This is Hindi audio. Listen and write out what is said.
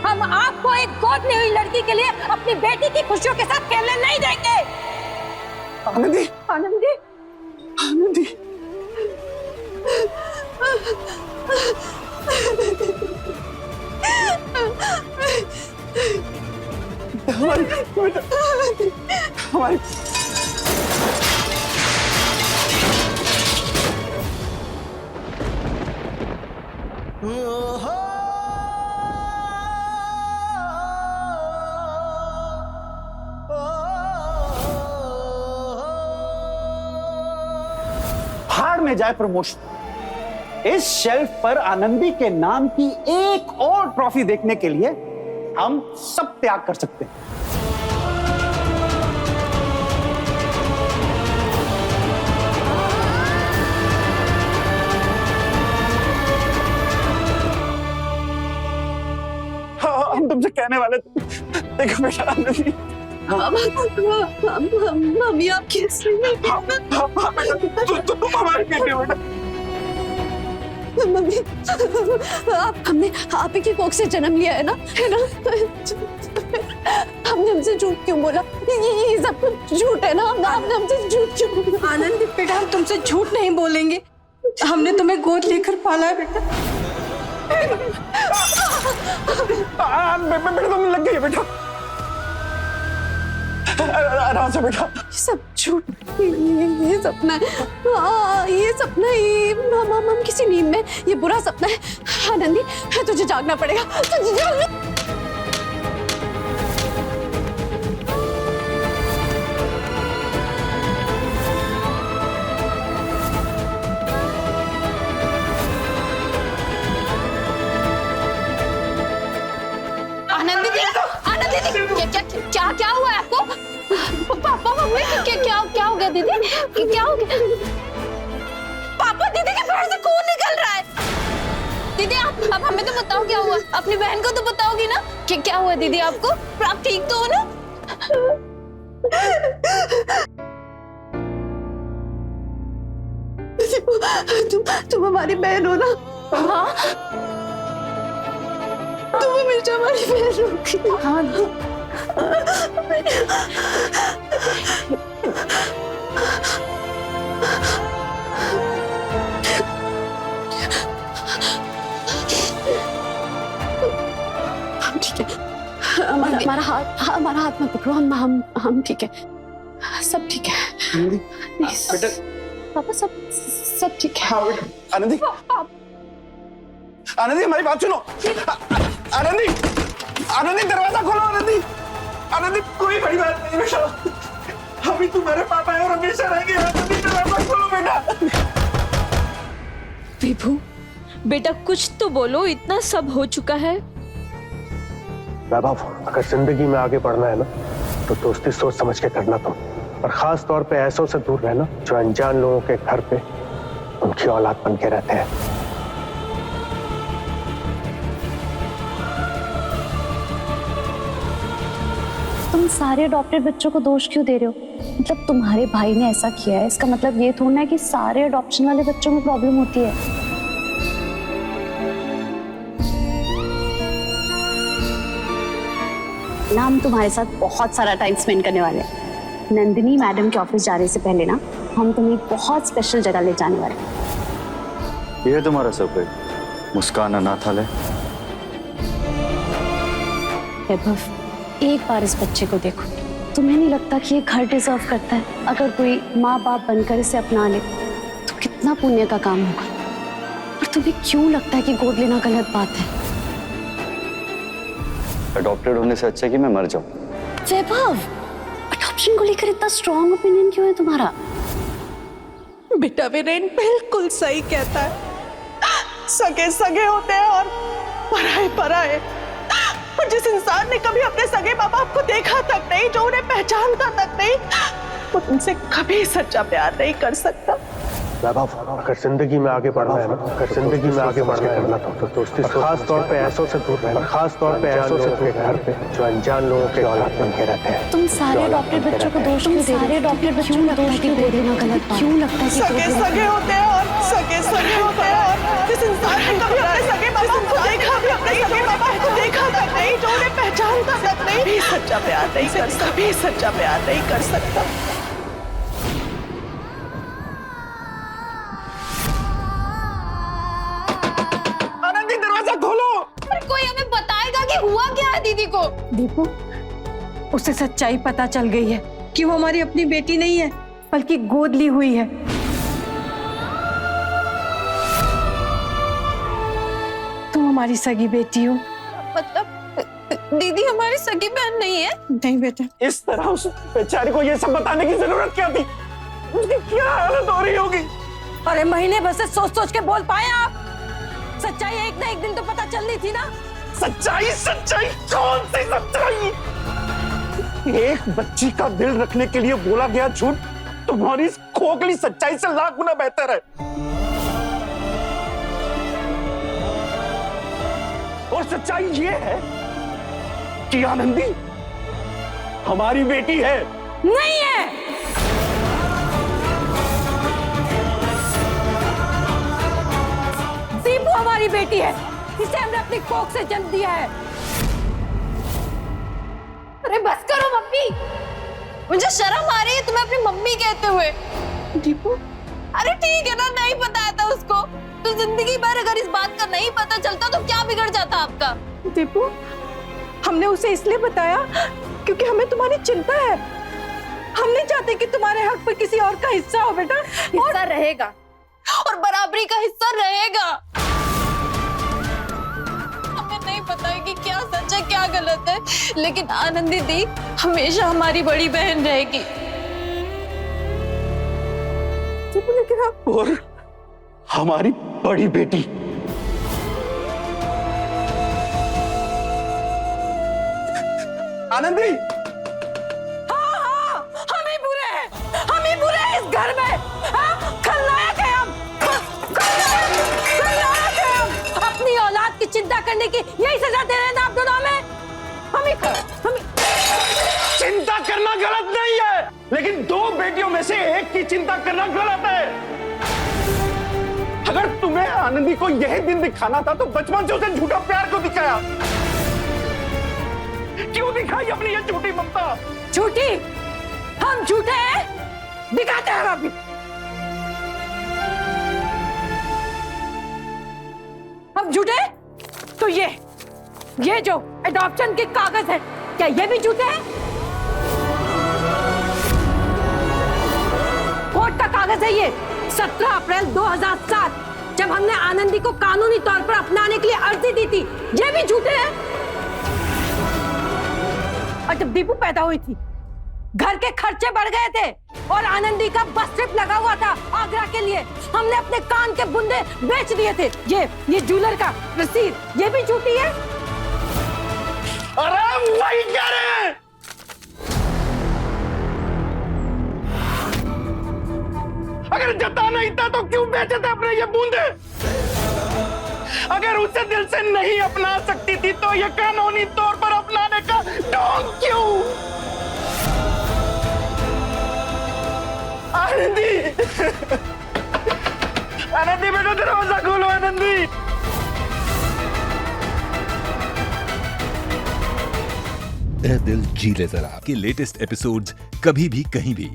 हम आपको एक गोद ली हुई लड़की के लिए अपनी बेटी की खुशियों के साथ खेलने नहीं देंगे। आनंदी, आनंदी, आनंदी, हमारी हमारी भाड़ में जाए प्रमोशन। इस शेल्फ पर आनंदी के नाम की एक और ट्रॉफी देखने के लिए हम सब त्याग कर सकते हैं। हम तुमसे कहने वाले थे, देखो बेटा आनंदी, मम्मी आप कैसे तुम हमारे बेटे बेटा। मम्मी हमने आप ही की कोख से जन्म लिया है ना, है ना? हमने हमसे झूठ क्यों बोला? ये सब कुछ झूठ है ना? आपने हमसे झूठ क्यों बोला? आनंदी बेटा, हम तुमसे झूठ नहीं बोलेंगे। हमने तुम्हें गोद लेकर पाला है बेटा। बेटा तुम लग गई है बेटा, आराम से बेटा। ये सब झूठ, ये सपना है, ये सपना है, हम किसी नींद में, ये बुरा सपना है। आनंदी तुझे जागना पड़ेगा, तुझे जागना। आनंदी क्या क्या हुआ है आपको? पापा मम्मी क्या हो गया दीदी? क्या हो गया? पापा दीदी के पैर से खून निकल रहा है। दीदी आप हमें तो बताओ क्या हुआ? अपनी बहन को तो बताओगी ना कि क्या हुआ दीदी आपको? आप ठीक तो हो ना? तुम हमारी बहन हो ना? हाँ तुम हमेशा हमारी बहन होगी। हाँ ठीक है, हमारा हाथ मत पकड़ो, हम ठीक है, सब ठीक है बेटा। पापा सब ठीक है। हाँ बेटा। आनंदी, आनंदी हमारी बात सुनो। आनंदी, आनंदी दरवाजा खोलो। आनंदी, आनंदी कोई बड़ी बात नहीं बेटा, हम ही तुम्हारे पापा हैं और हमेशा रहेंगे। आनंदी दरवाजा खोलो बेटा। विभू बेटा कुछ तो बोलो, इतना सब हो चुका है। वैभव, अगर जिंदगी में आगे बढ़ना है ना तो दोस्ती सोच समझ के करना तुम, और खास तौर पे ऐसों से दूर रहना जो अनजान लोगों के घर पे उनकी औलाद बन के रहते हैं। तुम सारे अडॉप्टेड बच्चों को दोष क्यों दे रहे हो? मतलब तुम्हारे भाई ने ऐसा किया है, इसका मतलब ये थोड़ा है कि सारे अडॉप्शन वाले बच्चों में प्रॉब्लम होती है। ना हम तुम्हारे साथ बहुत सारा टाइम स्पेंड करने वाले हैं। नंदिनी मैडम के ऑफिस जाने से पहले ना हम तुम्हें एक बहुत स्पेशल जगह ले जाने वाले हैं। ये तुम्हारा सब मुस्कान अनाथालय। वैभव, एक बार इस बच्चे को देखो, तुम्हें नहीं लगता कि ये घर डिजर्व करता है? अगर कोई माँ बाप बनकर इसे अपना ले तो कितना पुण्य का काम होगा। और तुम्हें क्यों लगता है कि गोद लेना गलत बात है? अडॉप्टेड होने से अच्छा है कि मैं मर जाऊं। वैभव, अडॉप्शन को लेकर इतना स्ट्रॉन्ग ओपिनियन क्यों है तुम्हारा? बेटा वीरेन बिल्कुल सही कहता है। सगे सगे होते हैं और पराए पराए। और जिस इंसान ने कभी अपने सगे माँ बाप को देखा तक नहीं, जो उन्हें पहचानता तक नहीं, वो उनसे कभी सच्चा प्यार नहीं कर सकता। वैभव, अगर जिंदगी में आगे बढ़ना है ना, अगर जिंदगी में आगे बढ़ना है तो दोस्ती खास तौर पे ऐसों से दूर रहना, खास तौर पे ऐसों से दूर घर पे जो अनजान लोगों के औलाद बन के रहते हैं। तुम सारे अडॉप्टेड बच्चों को दोष क्यों दे रहे हो? क्यों लगता है कि गोद लेना गलत बात? क्यों लगता है कि सगे सगे होते हैं और सगे सगे होते हैं देखा भी अपने सगे पापा को देखा तक नहीं, जो उन्हें पहचानता तक नहीं, भी सच्चा प्यार नहीं कर सकता, भी सच्चा प्यार नहीं कर सकता। आनंदी दरवाजा खोलो। पर कोई हमें बताएगा कि हुआ क्या है दीदी को? दीपू, उसे सच्चाई पता चल गई है कि वो हमारी अपनी बेटी नहीं है बल्कि गोद ली हुई है। तुम हमारी सगी बेटी हो। मतलब दीदी हमारी सगी बहन नहीं है? नहीं बेटा। इस तरह उस बेचारी को ये सब बताने की जरूरत क्या थी? उसकी क्या हालत हो रही होगी? अरे महीने भर से सोच सोच के बोल पाए आप? सच्चाई एक ना एक दिन तो पता चलनी थी ना। सच्चाई? सच्चाई? कौन सी सच्चाई? एक बच्ची का दिल रखने के लिए बोला गया झूठ तुम्हारी इस खोखली सच्चाई से लाख गुना बेहतर है। और सच्चाई ये है कि आनंदी हमारी बेटी है। नहीं है। दीपू हमारी बेटी है, इसे हमने अपनी कोख से जन्म दिया है। अरे बस करो मम्मी, मुझे शर्म आ रही है तुम्हें अपनी मम्मी कहते हुए। दीपू, अरे ठीक है ना, नहीं बताया था उसको तो जिंदगी भर अगर इस बात का नहीं पता चलता तो क्या बिगड़ जाता आपका? दीपू, हमने उसे इसलिए बताया क्योंकि हमें तुम्हारी चिंता है। हम नहीं चाहते कि तुम्हारे हक पर किसी और का हिस्सा हो बेटा। हिस्सा रहेगा और बराबरी का हिस्सा रहेगा। हमें नहीं पता है कि क्या सच है क्या गलत है, लेकिन आनंदी दी हमेशा हमारी बड़ी बहन रहेगी। और हमारी बड़ी बेटी। आनंदी, हाँ, हम ही बुरे हैं, हम ही बुरे हैं इस घर में। हाँ, खलनायक हैं हम, खलनायक हैं हम। अपनी औलाद की चिंता करने की यही सजा दे रहे हैं ना आप दोनों में। हम ही चिंता करना गलत नहीं है, लेकिन दो बेटियों में से एक की चिंता करना गलत है। अगर तुम्हें आनंदी को यही दिन दिखाना था तो बचपन से उसे झूठा प्यार क्यों दिखाया? क्यों दिखाई अपनी ये झूठी ममता? झूठी? हम झूठे हैं? दिखाते हैं अभी। हम झूठे? तो ये जो एडॉप्शन के कागज है, क्या ये भी झूठे हैं? कोर्ट का कागज है ये, 17 अप्रैल 2007, जब हमने आनंदी को कानूनी तौर पर अपनाने के लिए अर्जी दी थी। ये भी झूठे हैं। और जब दीपू पैदा हुई थी, घर के खर्चे बढ़ गए थे और आनंदी का बस ट्रिप लगा हुआ था आगरा के लिए। हमने अपने कान के बुंदे बेच दिए थे। ये ज्वेलर का रसीद, ये भी झूठी है। अरे वही कह रहे हैं। अगर जता नहीं था तो क्यों बेचे थे अपने ये बूंदे? अगर उसे दिल से नहीं अपना सकती थी तो ये कानूनी तौर पर अपनाने का ढोंग क्यों? आनंदी, आनंदी बेटा दरवाजा खोलो। आनंदी, ए दिल जी ले जरा के लेटेस्ट एपिसोड्स कभी भी कहीं भी